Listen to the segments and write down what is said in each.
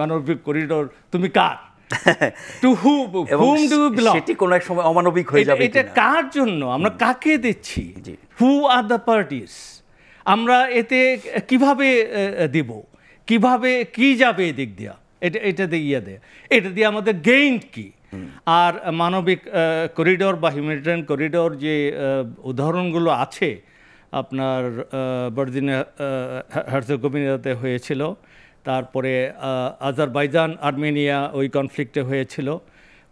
মানবিক করিডোর তুমি কার to whom do you belong সেটি কোন এক সময় অমানবিক হয়ে যাবে এটা কার জন্য আমরা কাকে দিচ্ছি হু আর দ্য পার্টিস আমরা এতে কিভাবে দিব কিভাবে কি যাবে এদিক দিয়া এটা দিয়ে দেয় এটা দিয়ে আমাদের গেইন কি আর মানবিক করিডোর বা হিউম্যানিটেরিয়ান করিডোর যে উদাহরণগুলো আছে আপনার বড়দিনে হার্জেগোভিনাতে হয়েছিল তারপরে আজারবাইজান আর্মেনিয়া ওই কনফ্লিক্টে হয়েছিল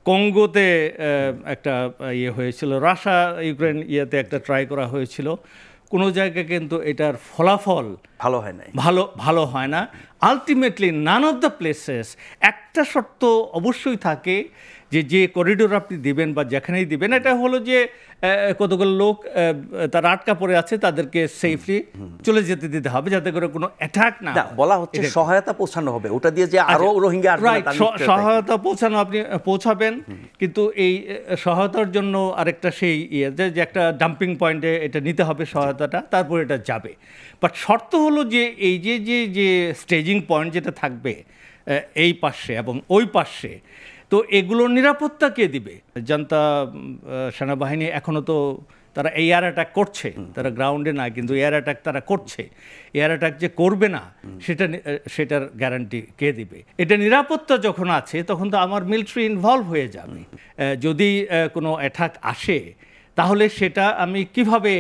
কঙ্গোতে একটা ইয়ে হয়েছিল রাশিয়া ইউক্রেন ইয়েতে একটা ট্রাই করা হয়েছিল কোনো জায়গায় কিন্তু এটার ফলাফল ভালো হয় না ভালো হয় না ultimately none of the places একটা শর্ত অবশ্যই থাকে যে করিডোর আপনি দিবেন বা যেখানেই দিবেন এটা হলো যে কতগুলো লোক তারা আটকা পড়ে আছে তাদেরকে সেফলি চলে যেতে দিতে হবে যাতে করে কোনো অ্যাটাক না বলা হচ্ছে সহায়তা পৌঁছানো হবে ওটা দিয়ে যে আরো রোহিঙ্গা আসবে সহায়তা পৌঁছানো আপনি পৌঁছাবেন কিন্তু এই সহায়তার জন্য আরেকটা সেই যে একটা ডাম্পিং পয়েন্টে এটা নিতে হবে সহায়তাটা তারপর এটা যাবে বাট শর্ত হলো যে এই যে স্টেজিং পয়েন্ট যেটা থাকবে এই পাশে এবং ওই পাশে তো এগুলোর নিরাপত্তা কে দিবে জনতা সেনাবাহিনী এখনও তো তারা এয়ার অ্যাটাক করছে তারা গ্রাউন্ডে না কিন্তু এয়ার অ্যাটাক তারা করছে এয়ার অ্যাটাক যে করবে না সেটার গ্যারান্টি কে দিবে এটা নিরাপত্তা যখন আছে তখন তো আমার মিলিটারি ইনভলভ হয়ে যাবে যদি কোনো অ্যাটাক আসে তাহলে সেটা আমি কিভাবে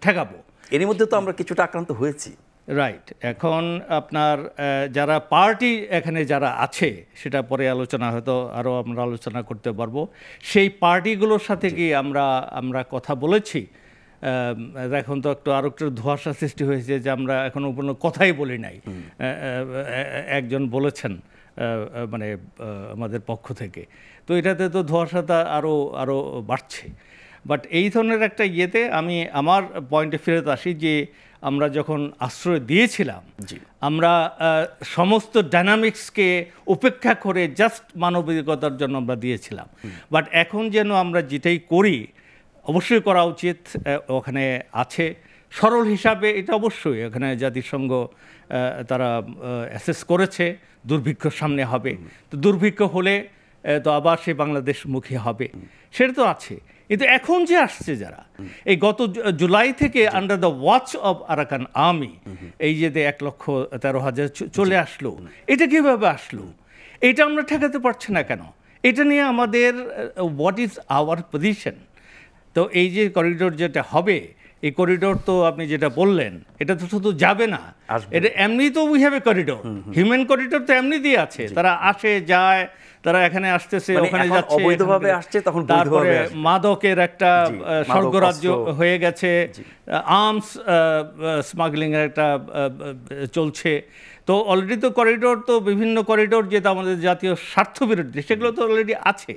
ঠেকাবো এর মধ্যে তো আমরা কিছুটা আক্রান্ত হয়েছি রাইট এখন আপনার যারা পার্টি এখানে যারা আছে সেটা পরে আলোচনা হয়তো আরও আমরা আলোচনা করতে পারবো সেই পার্টিগুলোর সাথে কি আমরা কথা বলেছি এখন তো আরও একটু ধোঁয়াশা সৃষ্টি হয়েছে যে আমরা এখনও কোনো কথাই বলি নাই একজন বলেছেন মানে আমাদের পক্ষ থেকে তো এটাতে তো ধোঁয়াশাটা আরও বাড়ছে বাট এই ধরনের একটা ইয়েতে আমি আমার পয়েন্টে ফেরত আসি যে আমরা যখন আশ্রয় দিয়েছিলাম আমরা সমস্ত ডাইনামিক্সকে উপেক্ষা করে জাস্ট মানবিকতার জন্য আমরা দিয়েছিলাম বাট এখন যেন আমরা যেটাই করি অবশ্যই করা উচিত ওখানে আছে সরল হিসাবে এটা অবশ্যই ওখানে জাতিসংঘ তারা অ্যাসেস করেছে দুর্ভিক্ষ সামনে হবে তো দুর্ভিক্ষ হলে তো আবার সে বাংলাদেশমুখী হবে সেটা তো আছে কিন্তু এখন যে আসছে যারা এই গত জুলাই থেকে under the watch of Arakan army এই যে 1,13,000 চলে আসলো এটা কিভাবে আসলো এটা আমরা ঠেকাতে পারছি না কেন এটা নিয়ে আমাদের হোয়াট ইজ আওয়ার পজিশন তো এই যে করিডোর যেটা হবে এই করিডোর তো আপনি যেটা বললেন এটা তো শুধু যাবে না এটা এমনি তো we have a corridor human corridor তো এমনিতেই আছে তারা আসে যায় তারা এখানে আসতেছে ওখানে যাচ্ছে অবৈধভাবে আসছে তখন তারপরে মাদকের একটা স্বর্গরাজ্য হয়ে গেছে আর্মস স্মাগলিং এর একটা চলছে তো অলরেডি তো করিডোর তো বিভিন্ন করিডোর যেটা আমাদের জাতীয় স্বার্থ বিরোধী সেগুলো তো অলরেডি আছে